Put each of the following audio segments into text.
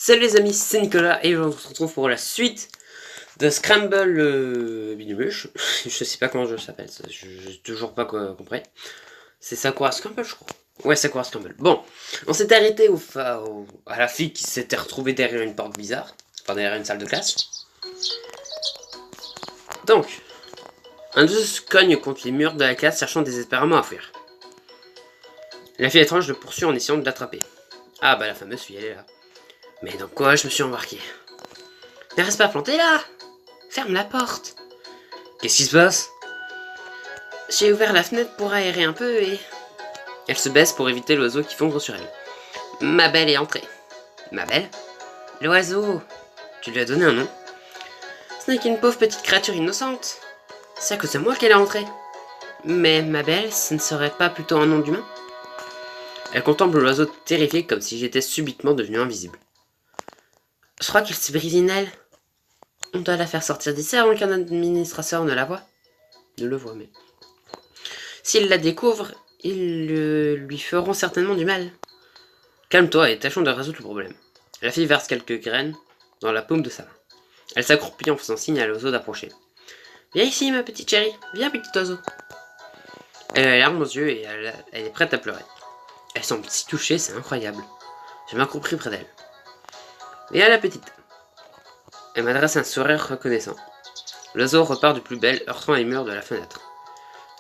Salut les amis, c'est Nicolas et on se retrouve pour la suite de Scramble Bidumuche. Je sais pas comment je s'appelle, j'ai toujours pas compris. C'est Sakura Scramble, je crois. Ouais, Sakura Scramble. Bon, on s'est arrêté à la fille qui s'était retrouvée derrière une porte bizarre, enfin derrière une salle de classe. Donc, un d'eux se cogne contre les murs de la classe cherchant désespérément à fuir. La fille étrange le poursuit en essayant de l'attraper. Ah bah la fameuse fille, elle est là. Mais dans quoi je me suis embarqué? Ne reste pas planté là! Ferme la porte! Qu'est-ce qui se passe? J'ai ouvert la fenêtre pour aérer un peu et... Elle se baisse pour éviter l'oiseau qui fondre sur elle. Ma belle est entrée. Ma belle? L'oiseau! Tu lui as donné un nom? Ce n'est qu'une pauvre petite créature innocente. C'est à cause de moi qu'elle est entrée. Mais ma belle, ce ne serait pas plutôt un nom d'humain? Elle contemple l'oiseau terrifié comme si j'étais subitement devenu invisible. Je crois qu'elle s'est brisée une aile. On doit la faire sortir d'ici avant qu'un administrateur ne la voie. Ne le voit, mais... S'ils la découvrent, ils lui feront certainement du mal. Calme-toi et tâchons de résoudre le problème. La fille verse quelques graines dans la paume de sa main. Elle s'accroupit en faisant signe à l'oiseau d'approcher. Viens ici, ma petite chérie. Viens, petit oiseau. Elle a les larmes aux yeux et elle est prête à pleurer. Elle semble si touchée, c'est incroyable. Je m'accroupis près d'elle. Viens, la petite. Elle m'adresse un sourire reconnaissant. L'oiseau repart de plus belle, heurtant les murs de la fenêtre.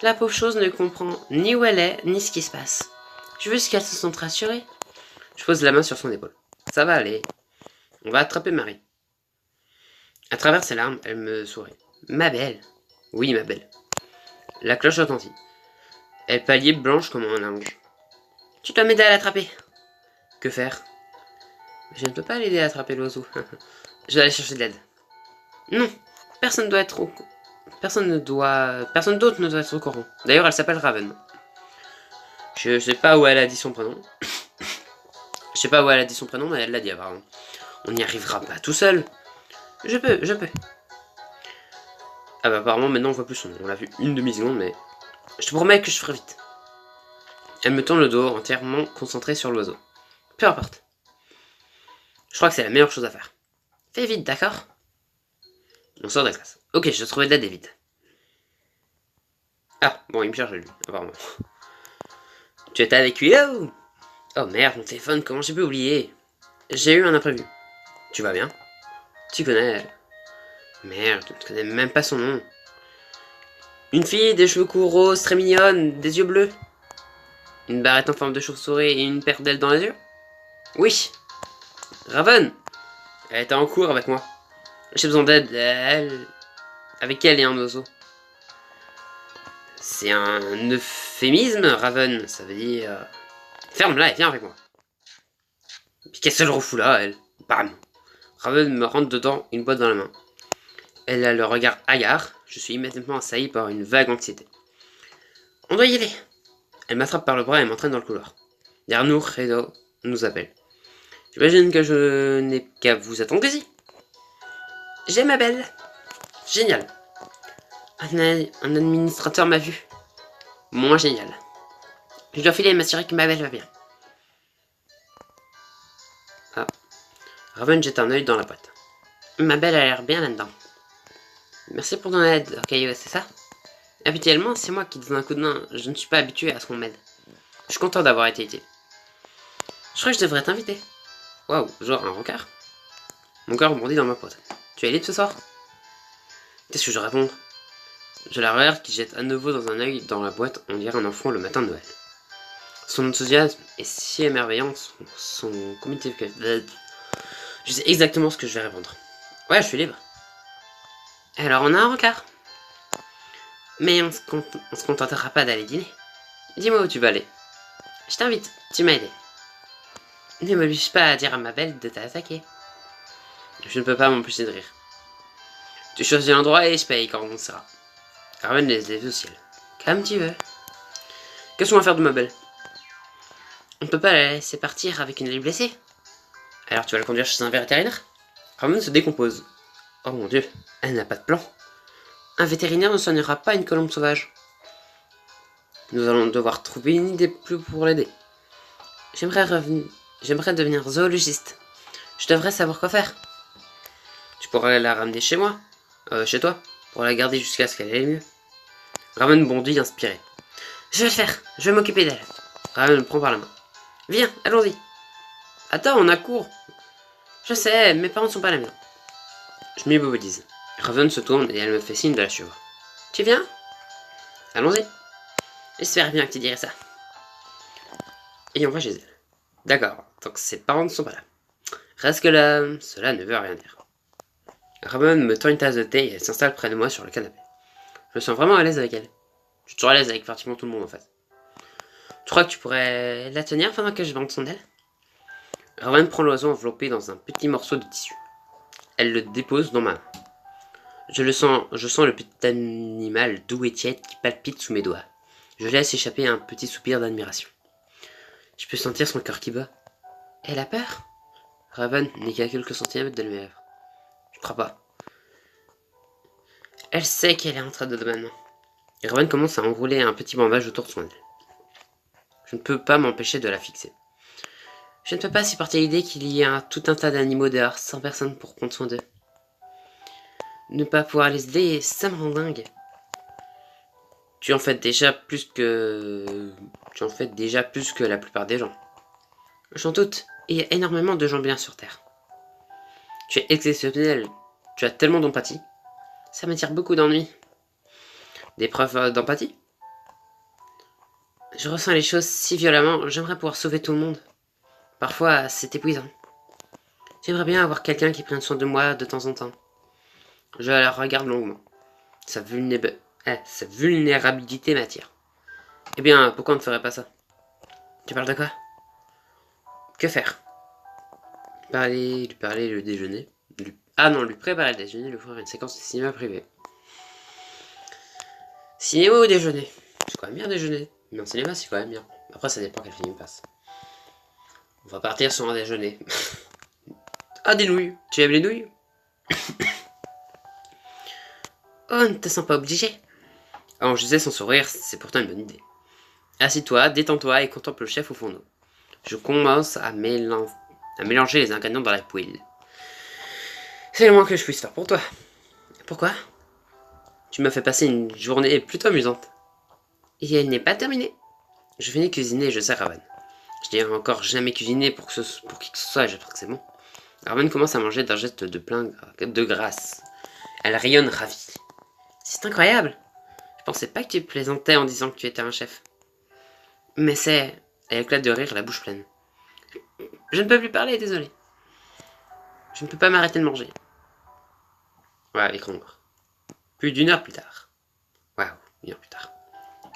La pauvre chose ne comprend ni où elle est, ni ce qui se passe. Je veux qu'elle se sente rassurée. Je pose la main sur son épaule. Ça va aller. On va attraper Marie. À travers ses larmes, elle me sourit. Ma belle. Oui, ma belle. La cloche retentit. Elle pâlit blanche comme un ange. Tu dois m'aider à l'attraper. Que faire? Je ne peux pas l'aider à attraper l'oiseau. Je dois aller chercher de l'aide. Non, personne doit être au... Personne d'autre ne doit être au courant. D'ailleurs, elle s'appelle Raven. Je sais pas où elle a dit son prénom. Je sais pas où elle a dit son prénom, mais elle l'a dit apparemment. On n'y arrivera pas tout seul. Je peux. Ah bah apparemment maintenant on voit plus son nom. On l'a vu une demi-seconde, mais... Je te promets que je ferai vite. Elle me tourne le dos, entièrement concentrée sur l'oiseau. Peu importe. Je crois que c'est la meilleure chose à faire. Fais vite, d'accord? On sort de la classe. Ok, je dois trouver de l'aide vite. Ah, bon, il me cherche lui, apparemment. Tu étais avec lui? Oh merde, mon téléphone, comment j'ai pu oublier? J'ai eu un imprévu. Tu vas bien? Tu connais... Merde, je ne connais même pas son nom. Une fille, des cheveux courts roses, très mignonne, des yeux bleus. Une barrette en forme de chauve-souris et une paire d'ailes dans les yeux? Oui. Raven. Elle était en cours avec moi. J'ai besoin d'aide, elle... Avec elle et un oiseau. C'est un euphémisme, Raven, ça veut dire... Ferme-la et viens avec moi. Puis qu'est-ce qu'elle refout là, elle? Bam. Raven me rentre dedans, une boîte dans la main. Elle a le regard hagard. Je suis immédiatement assailli par une vague anxiété. On doit y aller. Elle m'attrape par le bras et m'entraîne dans le couloir. Derrière nous, Redo nous appelle. J'imagine que je n'ai qu'à vous attendre ici. J'ai ma belle. Génial. Un administrateur m'a vu. Moins génial. Je dois filer et m'assurer que ma belle va bien. Ah. Raven jette un œil dans la boîte. Ma belle a l'air bien là-dedans. Merci pour ton aide, ok, c'est ça? Habituellement, c'est moi qui donne un coup de main. Je ne suis pas habitué à ce qu'on m'aide. Je suis content d'avoir été utile. Je crois que je devrais t'inviter. Waouh, genre un rencard? Mon cœur rebondit dans ma poitrine. Tu es libre ce soir? Qu'est-ce que je réponds? Je la regarde qui jette à nouveau dans un œil dans la boîte, on dirait un enfant le matin de Noël. Son enthousiasme est si émerveillant, son comité... Je sais exactement ce que je vais répondre. Ouais, je suis libre. Alors on a un rencard. Mais on se contentera pas d'aller dîner. Dis-moi où tu vas aller. Je t'invite, tu m'as aidé. Ne m'oblige pas à dire à ma belle de t'attaquer. Je ne peux pas m'empêcher de rire. Tu choisis l'endroit et je paye quand on sera. Ramène les yeux au ciel. Comme tu veux. Qu'est-ce qu'on va faire de ma belle? On ne peut pas la laisser partir avec une aile blessée. Alors tu vas la conduire chez un vétérinaire? Ramon se décompose. Oh mon dieu, elle n'a pas de plan. Un vétérinaire ne soignera pas une colombe sauvage. Nous allons devoir trouver une idée plus pour l'aider. J'aimerais devenir zoologiste. Je devrais savoir quoi faire. Tu pourrais la ramener chez moi, chez toi, pour la garder jusqu'à ce qu'elle aille mieux. Raven bondit inspiré. Je vais le faire, je vais m'occuper d'elle. Raven me prend par la main. Viens, allons-y. Attends, on a cours. Je sais, mes parents ne sont pas à la maison. Je m'immobilise. Raven se tourne et elle me fait signe de la suivre. Tu viens? Allons-y. J'espère bien que tu dirais ça. Et on va chez elle. D'accord, donc ses parents ne sont pas là. Reste que là, cela ne veut rien dire. Raven me tend une tasse de thé et elle s'installe près de moi sur le canapé. Je me sens vraiment à l'aise avec elle. Je suis toujours à l'aise avec pratiquement tout le monde en fait. Tu crois que tu pourrais la tenir pendant que je bande son aile? Raven prend l'oiseau enveloppé dans un petit morceau de tissu. Elle le dépose dans ma main. Je sens le petit animal doux et tiède qui palpite sous mes doigts. Je laisse échapper un petit soupir d'admiration. Je peux sentir son cœur qui bat. Elle a peur? Raven n'est qu'à quelques centimètres de mes lèvres. Je crois pas. Elle sait qu'elle est en train de ma main. Raven commence à enrouler un petit bandage autour de son aile. Je ne peux pas m'empêcher de la fixer. Je ne peux pas supporter l'idée qu'il y ait tout un tas d'animaux dehors sans personne pour prendre soin d'eux. Ne pas pouvoir les aider, ça me rend dingue. Tu en fais déjà plus que la plupart des gens. J'en doute, et il y a énormément de gens bien sur Terre. Tu es exceptionnel, tu as tellement d'empathie. Ça m'attire beaucoup d'ennui. Des preuves d'empathie? Je ressens les choses si violemment, j'aimerais pouvoir sauver tout le monde. Parfois, c'est épuisant. J'aimerais bien avoir quelqu'un qui prenne soin de moi de temps en temps. Je la regarde longuement. Sa vulnérabilité m'attire. Eh bien, pourquoi on ne ferait pas ça? Tu parles de quoi? Que faire? Lui parler le déjeuner. Lui préparer le déjeuner, lui faire une séquence de cinéma privé. Cinéma ou déjeuner? C'est quand même bien déjeuner. Mais en cinéma, c'est quand même bien. Après, ça dépend quel film passe. On va partir sur un déjeuner. Ah, des nouilles. Tu aimes les nouilles? Oh, ne te sens pas obligé. Oh, je sais, son sourire, c'est pourtant une bonne idée. Assieds-toi, détends-toi et contemple le chef au fond d'eau. Je commence à mélanger les ingrédients dans la poêle. C'est le moins que je puisse faire pour toi. Pourquoi? Tu m'as fait passer une journée plutôt amusante. Et elle n'est pas terminée. Je finis de cuisiner et je sers Raven. Je n'ai encore jamais cuisiné pour qui que ce soit, j'espère que c'est bon. Raven commence à manger d'un geste de grâce. Elle rayonne ravie. C'est incroyable. Je pensais pas que tu plaisantais en disant que tu étais un chef. Mais c'est... Elle éclate de rire, la bouche pleine. Je ne peux plus parler, désolé. Je ne peux pas m'arrêter de manger. Ouais, écran noir. Plus d'une heure plus tard. Waouh, une heure plus tard.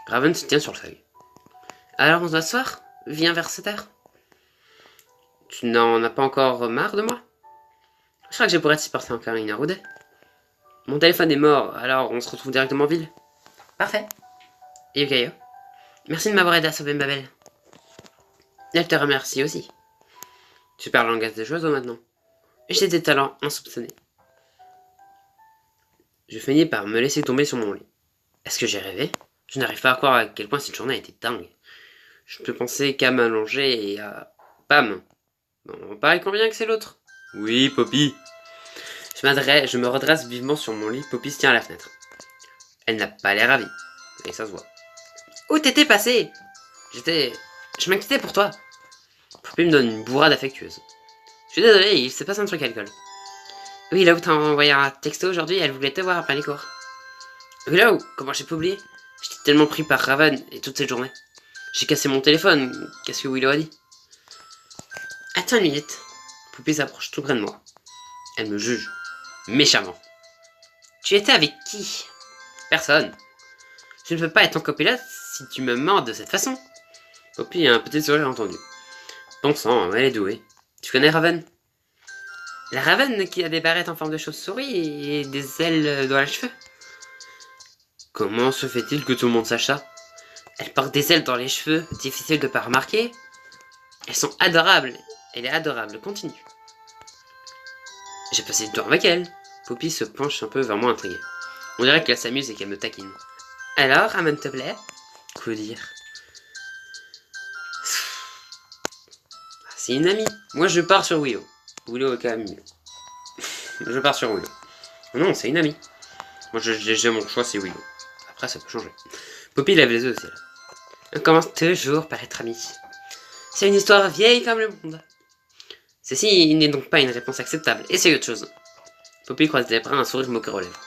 Raven se tient sur le seuil. Alors on se voit ce soir? Viens vers 7 heures. Tu n'en as pas encore marre de moi? Je crois que je pourrais te supporter encore une heure ou deux. Mon téléphone est mort, alors on se retrouve directement en ville. Parfait. Et Yukayo, merci de m'avoir aidé à sauver ma belle. Elle te remercie aussi. Tu parles langage des oiseaux maintenant. J'ai des talents insoupçonnés. Je finis par me laisser tomber sur mon lit. Est-ce que j'ai rêvé? Je n'arrive pas à croire à quel point cette journée a été dingue. Je ne peux penser qu'à m'allonger et à... Bam! Bon, pareil combien que c'est l'autre? Oui, Poppy. Je me redresse vivement sur mon lit. Poppy se tient à la fenêtre. Elle n'a pas l'air ravie. Et ça se voit. Où t'étais passé? Je m'inquiétais pour toi. Poppy me donne une bourrade affectueuse. Je suis désolé, il s'est passé un truc à l'école. Oui, là où t'as envoyé un texto aujourd'hui, elle voulait te voir après les cours. Oui, là où? Comment j'ai pu oublier? J'étais tellement pris par Raven et toute cette journée. J'ai cassé mon téléphone. Qu'est-ce que Willow a dit? Attends une minute. Poppy s'approche tout près de moi. Elle me juge. Méchamment. Tu étais avec qui? Personne. Je ne peux pas être ton copilote si tu me mens de cette façon. Poppy a un petit sourire entendu. Bon sang, elle est douée. Tu connais Raven? La Raven qui a des barrettes en forme de chauve-souris et des ailes dans les cheveux. Comment se fait-il que tout le monde sache ça? Elle porte des ailes dans les cheveux, difficile de pas remarquer. Elles sont adorables. Elle est adorable, continue. J'ai passé du temps avec elle. Poppy se penche un peu vers moi intriguée. On dirait qu'elle s'amuse et qu'elle me taquine. Alors, Raven te plaît? Que dire? C'est une amie. Moi je pars sur Willow. Willow est quand même mieux. Je pars sur Willow. Non, c'est une amie. Moi, j'ai mon choix, c'est Willow. Après, ça peut changer. Poppy lève les yeux au ciel. On commence toujours par être amis. C'est une histoire vieille comme le monde. Ceci n'est donc pas une réponse acceptable. Essaye autre chose. Poppy croise les bras, un sourire moqueur aux lèvres.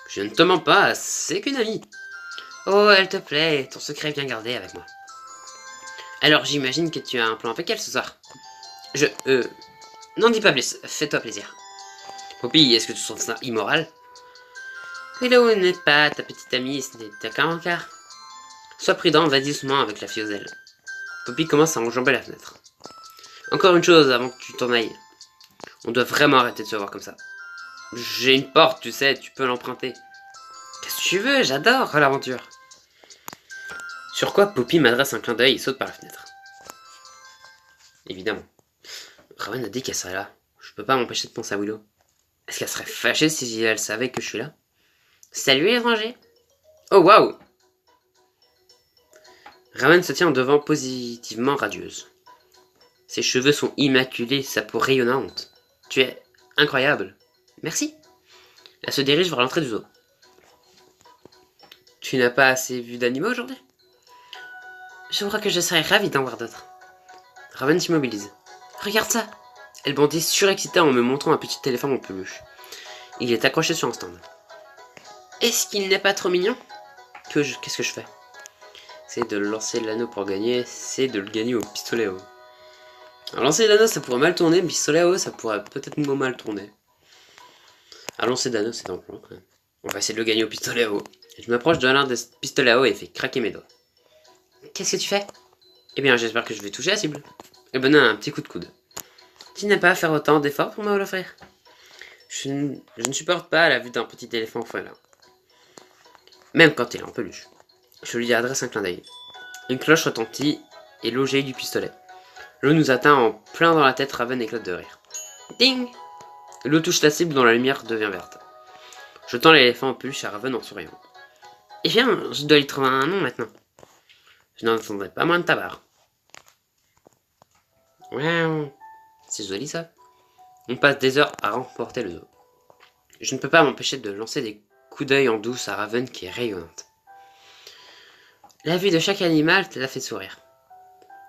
Je ne te mens pas, c'est qu'une amie. Oh, elle te plaît, ton secret est bien gardé avec moi. Alors, j'imagine que tu as un plan avec elle ce soir. N'en dis pas plus, fais-toi plaisir. Poppy, est-ce que tu trouves ça immoral? Willow n'est pas ta petite amie, ce n'est ta campagne. Sois prudent, va doucement avec la fille aux ailes. Poppy commence à enjamber la fenêtre. Encore une chose avant que tu t'en ailles. On doit vraiment arrêter de se voir comme ça. J'ai une porte, tu sais, tu peux l'emprunter. Qu'est-ce que tu veux, j'adore l'aventure. Sur quoi Poppy m'adresse un clin d'œil et saute par la fenêtre. Évidemment. Raven a dit qu'elle serait là. Je peux pas m'empêcher de penser à Willow. Est-ce qu'elle serait fâchée si elle savait que je suis là? Salut l'étranger. Oh waouh. Raven se tient devant positivement radieuse. Ses cheveux sont immaculés, sa peau rayonnante. Tu es incroyable. Merci. Elle se dirige vers l'entrée du zoo. Tu n'as pas assez vu d'animaux aujourd'hui? Je crois que je serais ravie d'en voir d'autres. Raven s'immobilise. Regarde ça. Elle bondit surexcitée en me montrant un petit éléphant en peluche. Il est accroché sur un stand. Est-ce qu'il n'est pas trop mignon? Qu'est-ce que je fais? C'est de lancer l'anneau pour gagner, c'est de le gagner au pistolet à eau. Alors lancer l'anneau ça pourrait mal tourner, mais pistolet à eau ça pourrait peut-être moins mal tourner. Alors lancer d'anneau c'est un plan quand même. On va essayer de le gagner au pistolet à eau. Je m'approche de l'un des pistolets à eau et fais craquer mes doigts. Qu'est-ce que tu fais? Eh bien j'espère que je vais toucher la cible. Et ben un petit coup de coude. Tu n'as pas à faire autant d'efforts pour me l'offrir. Je ne supporte pas la vue d'un petit éléphant félin. Même quand il est en peluche. Je lui adresse un clin d'œil. Une cloche retentit et l'eau jaillit du pistolet. L'eau nous atteint en plein dans la tête, Raven éclate de rire. Ding! L'eau touche la cible dont la lumière devient verte. Je tends l'éléphant en peluche à Raven en souriant. Eh bien, je dois lui trouver un nom maintenant. Je n'en attendrai pas moins de ta barre. Ouais, c'est joli ça. On passe des heures à remporter le zoo. Je ne peux pas m'empêcher de lancer des coups d'œil en douce à Raven qui est rayonnante. La vue de chaque animal la fait sourire.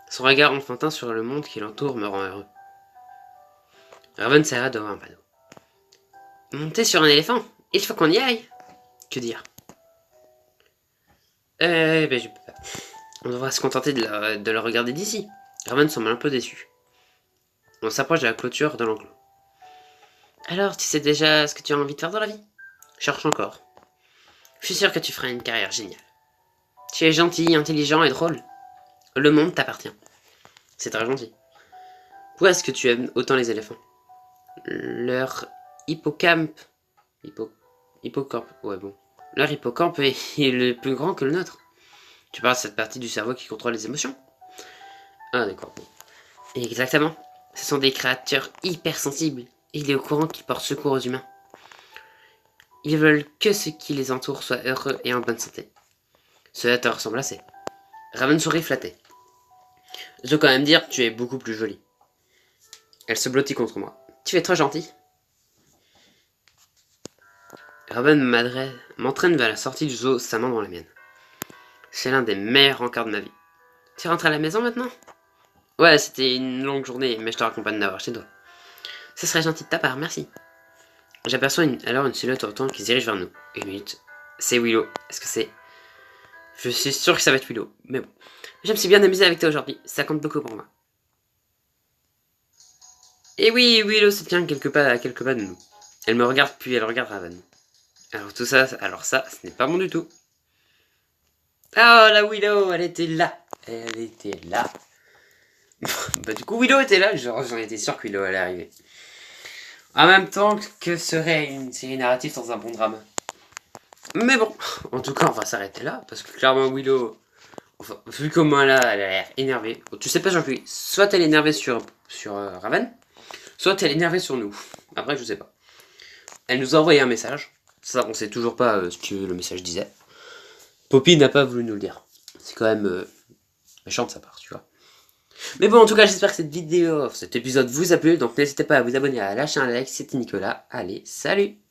Son regard enfantin sur le monde qui l'entoure me rend heureux. Raven s'arrête devant un panneau. Monter sur un éléphant? Il faut qu'on y aille. Que dire? Ben je peux pas. On devra se contenter de le regarder d'ici. Raven semble un peu déçu. On s'approche de la clôture de l'enclos. Alors, tu sais déjà ce que tu as envie de faire dans la vie? Cherche encore. Je suis sûr que tu feras une carrière géniale. Tu es gentil, intelligent et drôle. Le monde t'appartient. C'est très gentil. Pourquoi est-ce que tu aimes autant les éléphants? Leur hippocampe... Hippocampe, ouais bon. Leur hippocampe est le plus grand que le nôtre. Tu parles de cette partie du cerveau qui contrôle les émotions? Ah d'accord, bon. Exactement. Ce sont des créatures hypersensibles. Et il est au courant qu'ils portent secours aux humains. Ils veulent que ceux qui les entourent soient heureux et en bonne santé. Cela te ressemble assez. Raven sourit flatté. Je dois quand même dire que tu es beaucoup plus jolie. Elle se blottit contre moi. Tu es trop gentil. Raven m'entraîne vers la sortie du zoo, sa main dans la mienne. C'est l'un des meilleurs encarts de ma vie. Tu rentres à la maison maintenant? Ouais, c'était une longue journée, mais je te raccompagne d'avoir chez toi. Ce serait gentil de ta part, merci. J'aperçois alors une silhouette au temps qui se dirige vers nous. Une minute. C'est Willow. Est-ce que c'est... Je suis sûr que ça va être Willow, mais bon. Je me suis bien amusé avec toi aujourd'hui, ça compte beaucoup pour moi. Et oui, Willow se tient à quelques pas de nous. Elle me regarde puis elle regarde Raven. Alors ça, ce n'est pas bon du tout. Oh la Willow, elle était là. Elle était là. Bah du coup Willow était là, j'en étais sûr que Willow allait arriver. En même temps, que serait une série narrative sans un bon drame? Mais bon, en tout cas on va s'arrêter là, parce que clairement Willow, enfin, vu comment elle a l'air énervée, tu sais pas sur qui, soit elle est énervée sur Raven, soit elle est énervée sur nous. Après je sais pas. Elle nous a envoyé un message, ça on sait toujours pas ce que le message disait. Poppy n'a pas voulu nous le dire. C'est quand même méchant de sa part, tu vois. Mais bon, en tout cas, j'espère que cette vidéo, cet épisode vous a plu. Donc n'hésitez pas à vous abonner, à lâcher un like. C'était Nicolas. Allez, salut!